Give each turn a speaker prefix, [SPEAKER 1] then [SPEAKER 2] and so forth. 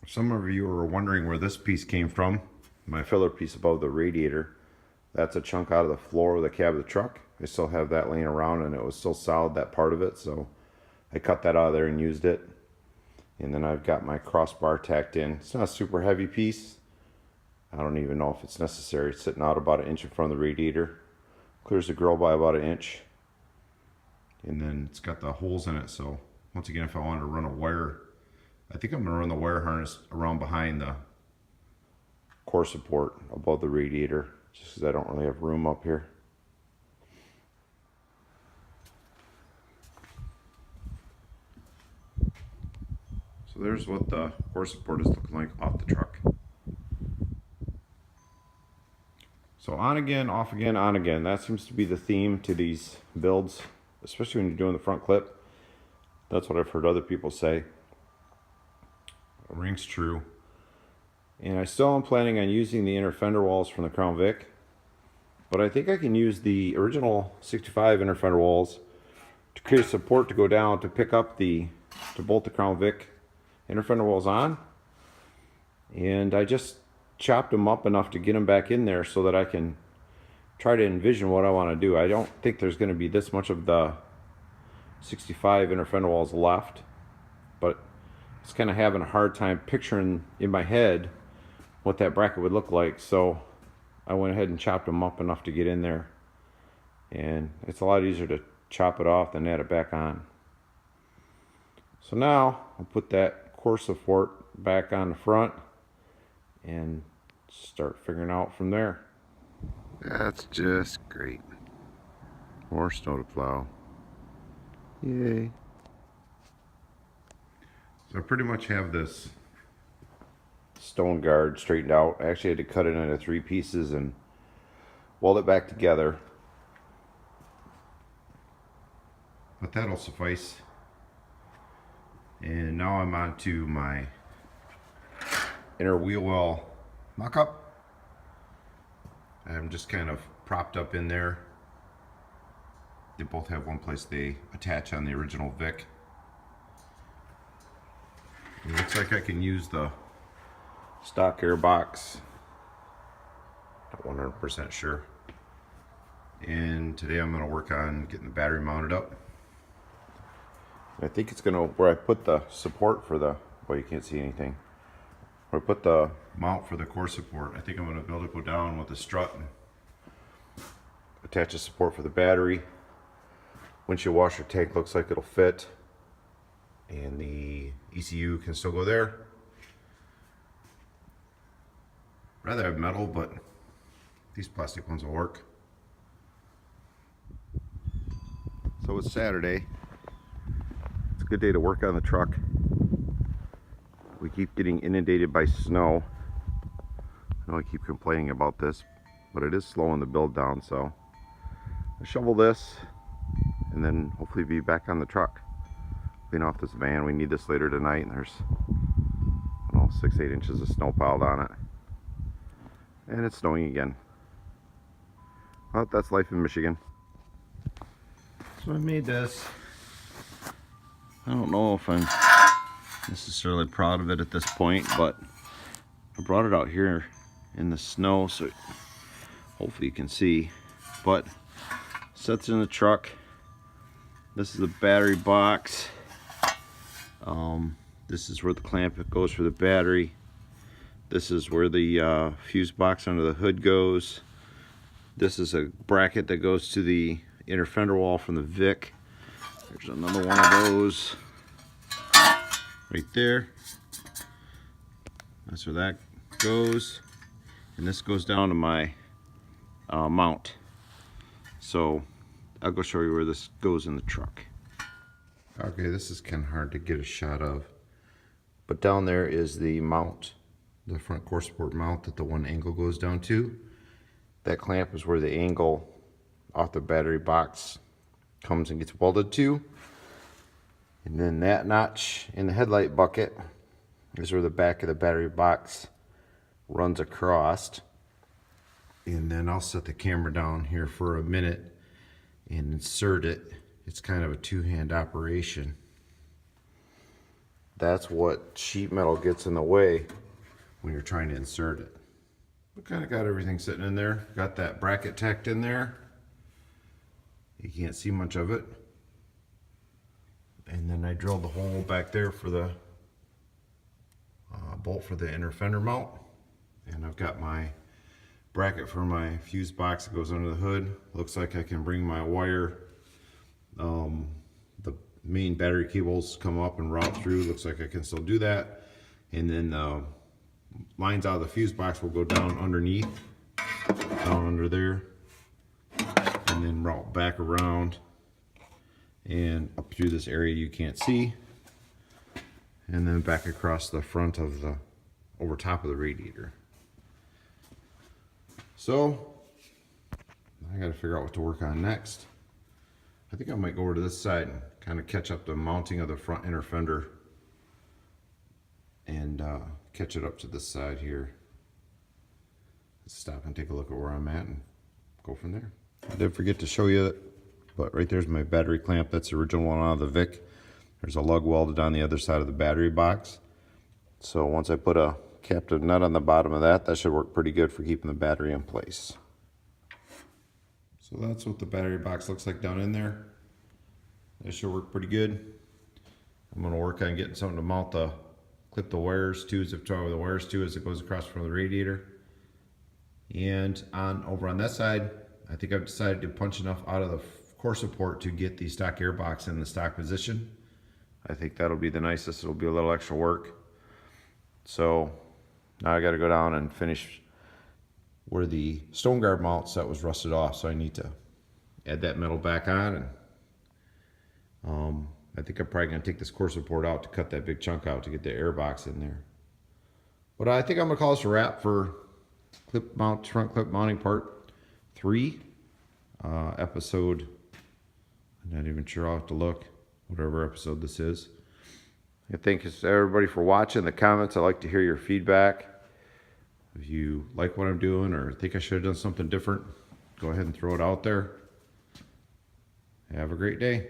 [SPEAKER 1] Some of you are wondering where this piece came from. My filler piece above the radiator. That's a chunk out of the floor of the cab of the truck. I still have that laying around and it was still solid, that part of it, so I cut that out of there and used it. And then I've got my crossbar tacked in. It's not a super heavy piece. I don't even know if it's necessary. It's sitting out about 1 inch in front of the radiator. Clears the grill by about 1 inch. And then it's got the holes in it, so once again, if I wanted to run a wire, I think I'm going to run the wire harness around behind the core support above the radiator, just because I don't really have room up here. So there's what the core support is looking like off the truck. So on again, off again, on again. That seems to be the theme to these builds, especially when you're doing the front clip. That's what I've heard other people say. It rings true. And I still am planning on using the inner fender walls from the Crown Vic, but I think I can use the original 65 inner fender walls to create support to go down to pick up to bolt the Crown Vic inner fender walls on. And I just chopped them up enough to get them back in there so that I can try to envision what I want to do. I don't think there's going to be this much of the 65 inner fender walls left, but it's kind of having a hard time picturing in my head what that bracket would look like. So I went ahead and chopped them up enough to get in there, and it's a lot easier to chop it off than add it back on. So now I'll put that core support back on the front and start figuring out from there. That's just great. More snow to plow. Yay. So I pretty much have this stone guard straightened out. I actually had to cut it into 3 pieces and weld it back together. But that'll suffice. And now I'm on to my inner wheel well mock-up. I'm just kind of propped up in there. They both have one place they attach on the original Vic. It looks like I can use the stock air box. Not 100% sure. And today I'm going to work on getting the battery mounted up. I think it's going to, where I put the support for the, well, you can't see anything. Where I put the mount for the core support, I think I'm going to build it, go down with a strut and attach a support for the battery. Windshield washer tank looks like it'll fit, and the ECU can still go there. Rather have metal, but these plastic ones will work. So it's Saturday. It's a good day to work on the truck. We keep getting inundated by snow. I know I keep complaining about this, but it is slowing the build down, so I'll shovel this and then hopefully be back on the truck. Clean off this van. We need this later tonight, and there's, I don't know, 6-8 inches of snow piled on it. And it's snowing again. Well, that's life in Michigan. So I made this. I don't know if I'm necessarily proud of it at this point, but I brought it out here in the snow so hopefully you can see. But sets in the truck. This is the battery box. This is where the clamp goes for the battery. This is where the fuse box under the hood goes. This is a bracket that goes to the inner fender wall from the Vic. There's another one of those right there. That's where that goes. And this goes down to my mount. So I'll go show you where this goes in the truck. Okay, this is kind of hard to get a shot of, but down there is the mount, the front core support mount that the one angle goes down to. That clamp is where the angle off the battery box comes and gets welded to. And then that notch in the headlight bucket is where the back of the battery box runs across. And then I'll set the camera down here for a minute and insert it. It's kind of a two-hand operation. that's what sheet metal gets in the way when you're trying to insert it. We kind of got everything sitting in there. Got that bracket tacked in there. You can't see much of it. And then I drilled the hole back there for the bolt for the inner fender mount. And I've got my bracket for my fuse box that goes under the hood. Looks like I can bring my wire, the main battery cables come up and route through. Looks like I can still do that. And then lines out of the fuse box will go down underneath, down under there, and then route back around and up through this area you can't see, and then back across the front of the, over top of the radiator. So I got to figure out what to work on next. I think I might go over to this side and kind of catch up the mounting of the front inner fender and catch it up to this side here. Let's stop and take a look at where I'm at and go from there. I did forget to show you that, but right there's my battery clamp. That's the original one out of the Vic. There's a lug welded on the other side of the battery box. So once I put a captive nut on the bottom of that, that should work pretty good for keeping the battery in place. So that's what the battery box looks like down in there. That should work pretty good. I'm going to work on getting something to mount the, clip the wires to, zip tie the wires to as it goes across from the radiator. And on over on that side, I think I've decided to punch enough out of the core support to get the stock air box in the stock position. I think that'll be the nicest. It'll be a little extra work. So now I got to go down and finish where the stone guard mount set was rusted off. So I need to add that metal back on, and I think I'm probably going to take this core support out to cut that big chunk out to get the air box in there. But I think I'm going to call this a wrap for clip mount, front clip mounting part 3. Episode, I'm not even sure, I'll have to look, whatever episode this is. I thank everybody for watching. The comments, I'd like to hear your feedback. If you like what I'm doing or think I should have done something different, go ahead and throw it out there. Have a great day.